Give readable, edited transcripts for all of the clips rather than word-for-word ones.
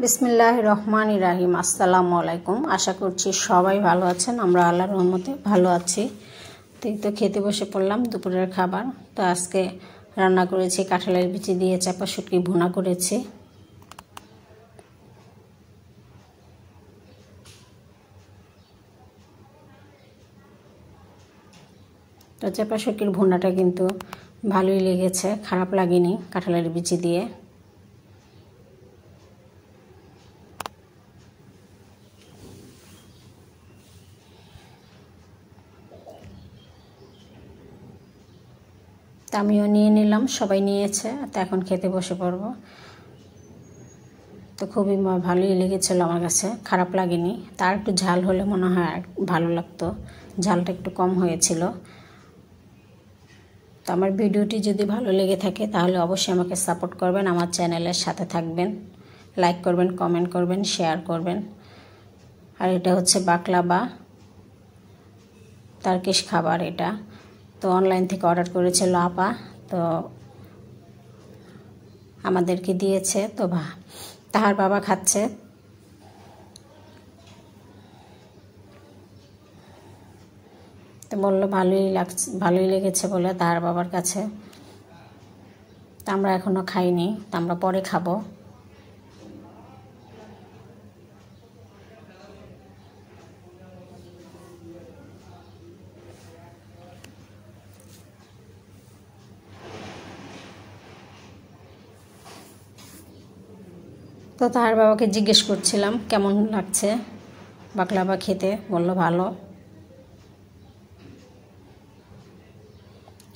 বিসমিল্লাহির রহমানির রহিম। আসসালামু আলাইকুম। আশা করছি সবাই ভালো আছেন। আমরা আল্লাহর রহমতে ভালো আছি। তো খেতে বসে পড়লাম দুপুরের খাবার। তো আজকে রান্না করেছি কাঁঠালের বিচি দিয়ে চাপা শুটকি ভুনা করেছি। তো চাপা শুটকির ভুনাটা কিন্তু ভালোই লেগেছে, খারাপ লাগেনি কাঁঠালের বিচি দিয়ে। তা আমিও নিয়ে নিলাম, সবাই নিয়েছে। তো এখন খেতে বসে পড়ব। তো খুবই ভালোই লেগেছিল আমার কাছে, খারাপ লাগেনি। তার একটু ঝাল হলে মনে হয় ভালো লাগতো, ঝালটা একটু কম হয়েছিল। তো আমার ভিডিওটি যদি ভালো লেগে থাকে তাহলে অবশ্যই আমাকে সাপোর্ট করবেন, আমার চ্যানেলের সাথে থাকবেন, লাইক করবেন, কমেন্ট করবেন, শেয়ার করবেন। আর এটা হচ্ছে বাকলাবা, টার্কিশ খাবার এটা। তো অনলাইন থেকে অর্ডার করেছিল আপা, তো আমাদেরকে দিয়েছে। তো তাহার বাবা খাচ্ছে। তো বললো ভালোই লেগেছে বলে তাহার বাবার কাছে। তা আমরা এখনও খাইনি, তা আমরা পরে খাবো। তো তাহার বাবাকে জিজ্ঞেস করছিলাম কেমন লাগছে বাকলাবা খেতে, বললো ভালো।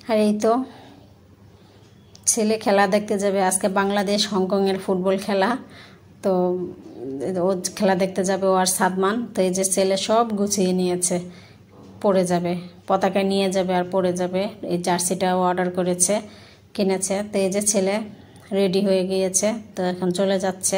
আর এই তো ছেলে খেলা দেখতে যাবে আজকে, বাংলাদেশ হংকংয়ের ফুটবল খেলা। তো ও খেলা দেখতে যাবে, ও আর সাদমান। তো এই যে ছেলে সব গুছিয়ে নিয়েছে, পড়ে যাবে, পতাকা নিয়ে যাবে আর পড়ে যাবে। এই জার্সিটাও অর্ডার করেছে, কিনেছে। তো এই যে ছেলে রেডি হয়ে গিয়েছে, তো এখন চলে যাচ্ছে।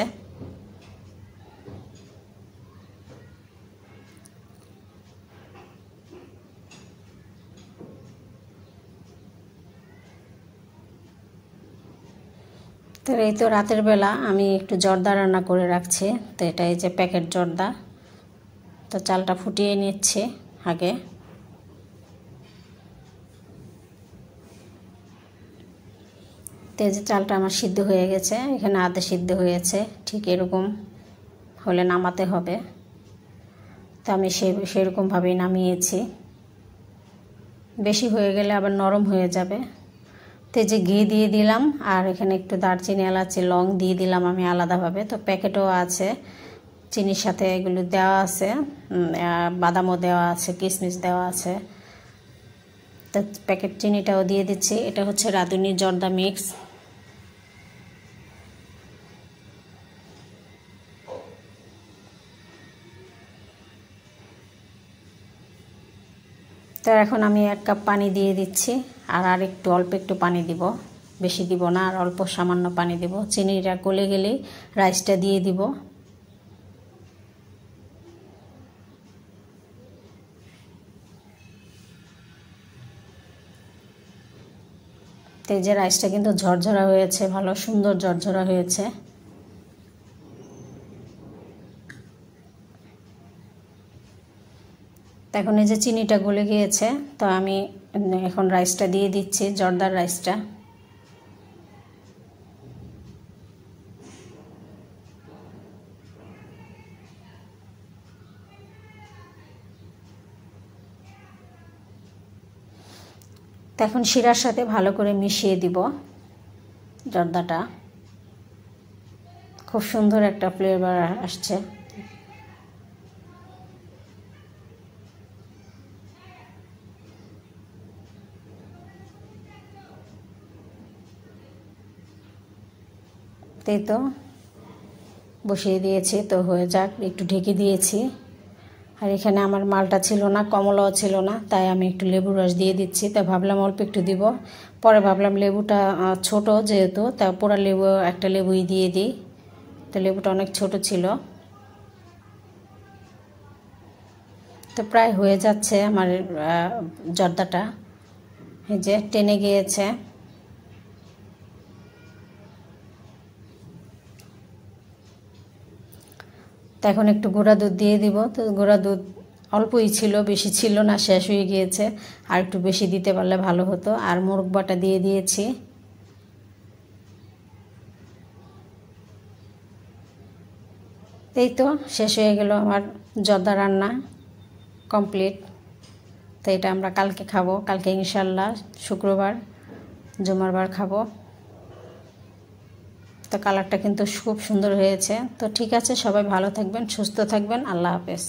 তো এই তো রাতের বেলা আমি একটু জর্দা রান্না করে রাখছি। তো এটা এই যে প্যাকেট জর্দা। তো চালটা ফুটিয়ে নিচ্ছি আগে। তো এই যে চালটা আমার সিদ্ধ হয়ে গেছে, এখানে আধা সিদ্ধ হয়েছে, ঠিক এরকম হলে নামাতে হবে। তো আমি সেরকমভাবেই নামিয়েছি। বেশি হয়ে গেলে আবার নরম হয়ে যাবে। তো যে ঘি দিয়ে দিলাম, আর এখানে একটু দারচিনি, এলাচি, লং দিয়ে দিলাম আমি আলাদাভাবে। তো প্যাকেটও আছে, চিনির সাথে এগুলো দেওয়া আছে, বাদামও দেওয়া আছে, কিশমিশ দেওয়া আছে। তো প্যাকেট চিনিটাও দিয়ে দিচ্ছি। এটা হচ্ছে রাঁধুনি জর্দা মিক্স। তো এখন আমি 1 কাপ পানি দিয়ে দিচ্ছি, আর একটু অল্প একটু পানি দিব, বেশি দিব না, আর অল্প সামান্য পানি দিব। চিনিটা গলে গেলেই রাইসটা দিয়ে দিব। তো এই যে রাইসটা কিন্তু ঝরঝরা হয়েছে, ভালো সুন্দর ঝরঝরা হয়েছে। এখন এই যে চিনিটা গলে গিয়েছে, তো আমি এখন রাইসটা দিয়ে দিচ্ছি, জর্দার রাইসটা। তো এখন শিরার সাথে ভালো করে মিশিয়ে দিব জর্দাটা। খুব সুন্দর একটা ফ্লেভার আসছে। তাই তো বসিয়ে দিয়েছি, তো হয়ে যাক, একটু ঢেকে দিয়েছি। আর এখানে আমার মালটা ছিল না, কমলাও ছিল না, তাই আমি একটু লেবুর রস দিয়ে দিচ্ছি। তা ভাবলাম অল্প একটু দিব, পরে ভাবলাম লেবুটা ছোট যেহেতু, তা পুরা লেবু একটা লেবুই দিয়ে দিই। তো লেবুটা অনেক ছোট ছিল। তো প্রায় হয়ে যাচ্ছে আমার জর্দাটা, এই যে টেনে গিয়েছে। তো এখন একটু গুঁড়া দুধ দিয়ে দিব। তো গুঁড়া দুধ অল্পই ছিল, বেশি ছিল না, শেষ হয়ে গিয়েছে। আর একটু বেশি দিতে পারলে ভালো হতো। আর মোরগ বাটা দিয়ে দিয়েছি। এই তো শেষ হয়ে গেল আমার জর্দা রান্না কমপ্লিট। তো এটা আমরা কালকে খাবো, কালকে ইনশাল্লাহ শুক্রবার জুমার বার খাবো। তো কালারটা কিন্তু খুব সুন্দর হয়েছে। তো ঠিক আছে, সবাই ভালো থাকবেন, সুস্থ থাকবেন, আল্লাহ হাফেজ।